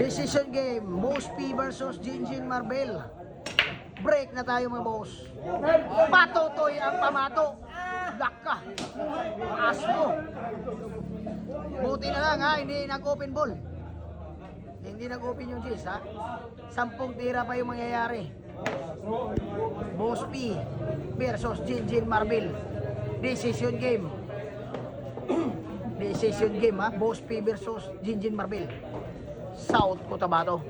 Decision game, Boss P versus Jinjin Marbel. Break na tayo mga boss. Patotoy ang pamato. Laka. Taas mo. Buti na lang ha, hindi nag-open ball. Hindi nag-open yung Jis ha. 10 tira pa yung mangyayari. Boss P versus Jinjin Marbel. Decision game. Decision game ha. Boss P versus Jinjin Marbel. South Cotabato.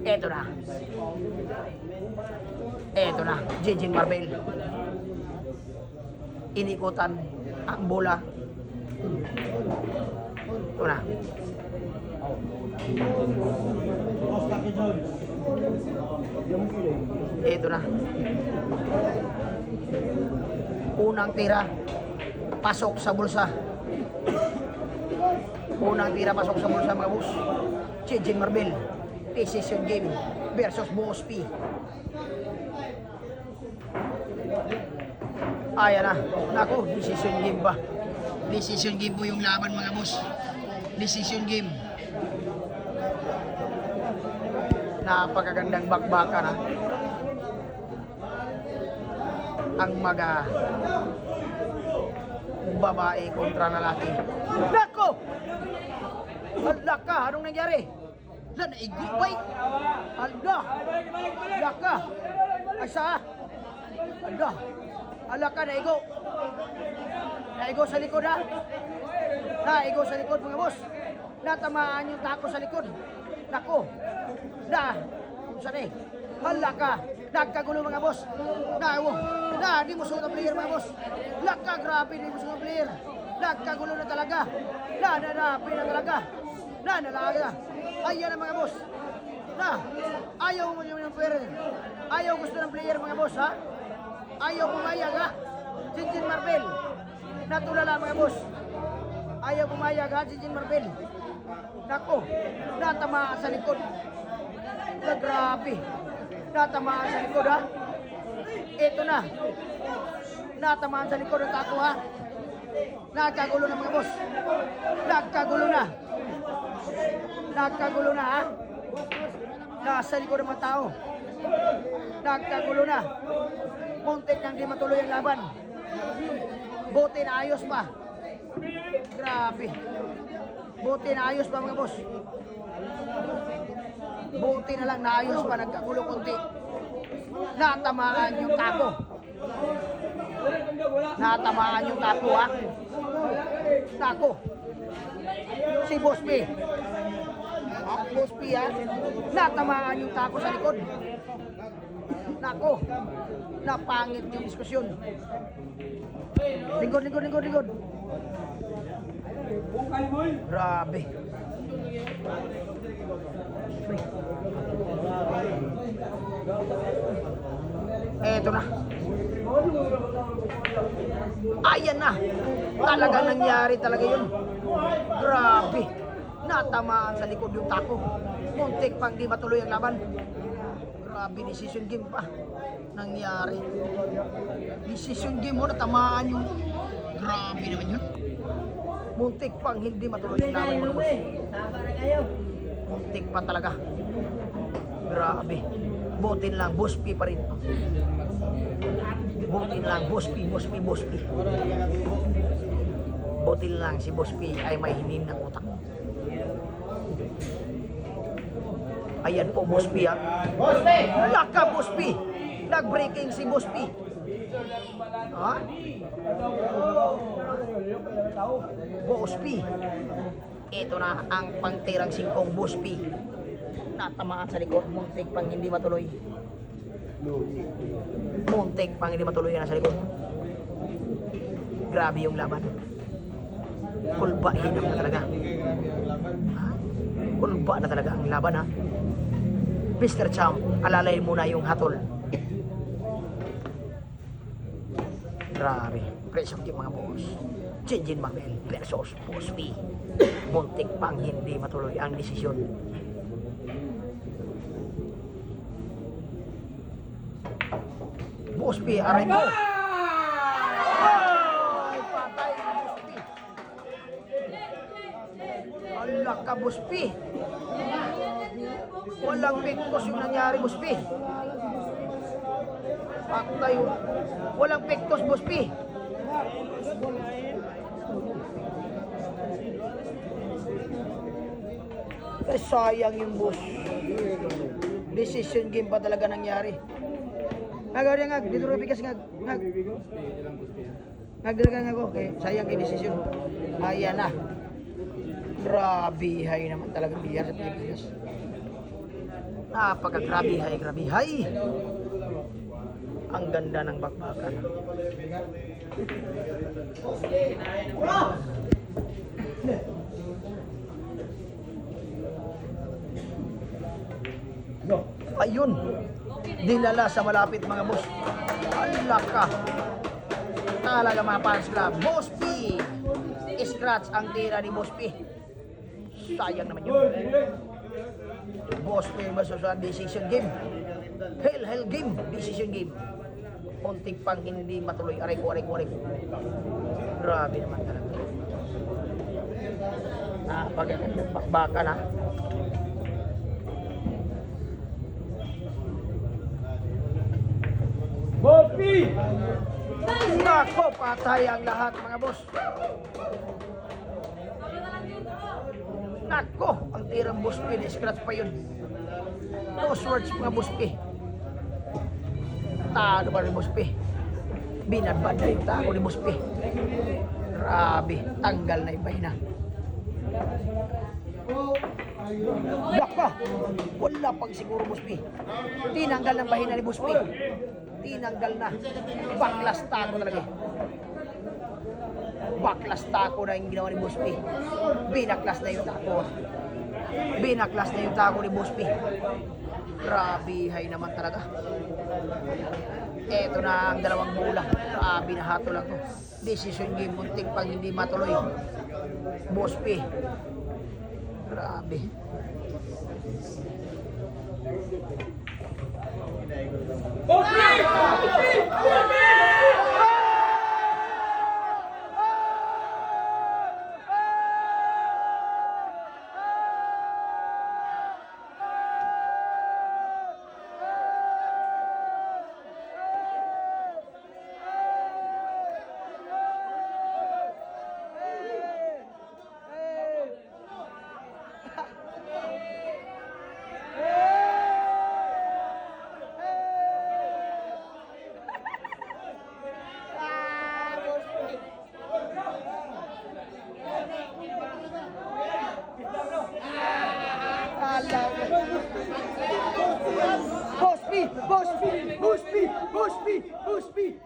Eto na. Eto na. Jinjin Marbel. Inikutan ang bola. Ito na. Ito na. Unang tira. Pasok sa bulsa. Unang tira pasok sa bulsa mga boss. Jinjin Marbel. Decision game versus Boss P. Ayan na. Naku, decision game ba? Decision game po yung laban mga boss. Decision game. Napakagandang bakbakan ha. Ang babae kontra lalaki. Nako! Hala ka, anong nangyari? Hala, naigubay. Hala. Hala ka. Asa? Hala. Hala ka, naigo. Naigo sa likod ha. Naigo sa likod mga boss. Natamaan yung tako sa likod. Nako. Kung saan eh. Hala ka. Nagkagulo mga boss. Di mo suot ang player mga boss. Laka, grabe, di mo suot ang player. Nagkagulo na talaga. Nananapi na talaga. Nanalaga. Ayan na mga boss. Ayaw mo yung player. Ayaw gusto ng player mga boss ha. Ayaw pumayag ha. Jinjin Marbel. Natulala mga boss. Ayaw pumayag ha. Jinjin Marbel. Nako. Natamaan sa likod. Grabe. Natamaan sa likod ha. Ito na. Natamaan sa likod ng tako ha. Nagkagulo na mga boss. Nagkagulo na. Nagkagulo na ha. Nasa likod ng mga tao. Nagkagulo na. Muntik nang di matuloy ang laban. Buti na ayos pa. Grabe. Buti na ayos pa mga boss. Buti na lang naayos pa. Nagkagulo konti. Natamaan yung tako. Natamaan yung tako ha. Tako. Si Boss P. Boss P ha. Natamaan yung tako sa likod. Nako. Napangit yung diskusyon. Likod. Grabe. Eto na. Ayan na. Talagang nangyari talaga yun. Grabe. Natamaan sa likod yung tako. Muntik pang di matuloy ang laban. Grabe, decision game pa. Nangyari. Decision game mo, natamaan yung... Grabe naman yun. Muntik pang hindi matuloy ang laban mo. Muntik pa talaga. Grabe. Butin lang, Boss P pa rin. Butin lang, Boss P. Butin lang, si Boss P ay may hinin ng utak. Ayan po, Boss P ha. Boss P! Laka, Boss P! Nag-breaking si Boss P. Ha? Boss P. Ito na ang pangtirang singkong Boss P. Natamaan sa likod. Muntik pang hindi matuloy. Muntik pang hindi matuloy na sa likod. Grabe yung laban. Kulba, hinam na talaga. Ha? Kulba na talaga ang laban ha. Mr. Champ, alalay muna yung hatol. Grabe. Pressure game mga boss. Jinjin Marbel versus Boss P. Muntik pang hindi matuloy ang desisyon. Boss P, aray mo! Ay, patay na Boss P. Hala ka, Boss P. Walang pektos yung nangyari, Boss P. Patay yun. Walang pektos, Boss P. Eh, sayang yung boss. Decision game pa talaga nangyari. Ngag, ngag, dito rin bigas, ngag. Ngag. Ngag ako. Okay, sayang yung decision. Ayan na. Grabe hay naman talaga biyar sa Pilipinas. Napaka-grabe hay, grabe hay. Ang ganda ng bakbakan. Ayun, dinala sa malapit mga boss. Ala ka. Talaga mga fans club. Boss P. Scratch ang tira ni Boss P. Sayang naman yun. Boss P masusunod decision game. Hell game. Decision game. Unting pang hindi matuloy. Aray ko. Grabe naman talaga. Napagandang bakbakan ha. Bopi! Nako, patay ang lahat mga boss. Nako, ang tirang Boss P, scratch pa yun. No swords mga Boss P. Talo pa rin Boss P. Binabad na yung tako ni Boss P. Grabe, tanggal na yung bahina. Nako, wala pang siguro Boss P. Tinanggal ng bahina ni Boss P. Tinanggal na. Baklas tako talaga. Baklas tako na yung ginawa ni Boss P. Binaklas na yung tako. Binaklas na yung tako ni Boss P. Grabe hay naman talaga. Eto na ang dalawang bola. Grabe na hato lang to. Decision game, munting pang hindi matuloy. Boss P. Grabe. Boss P!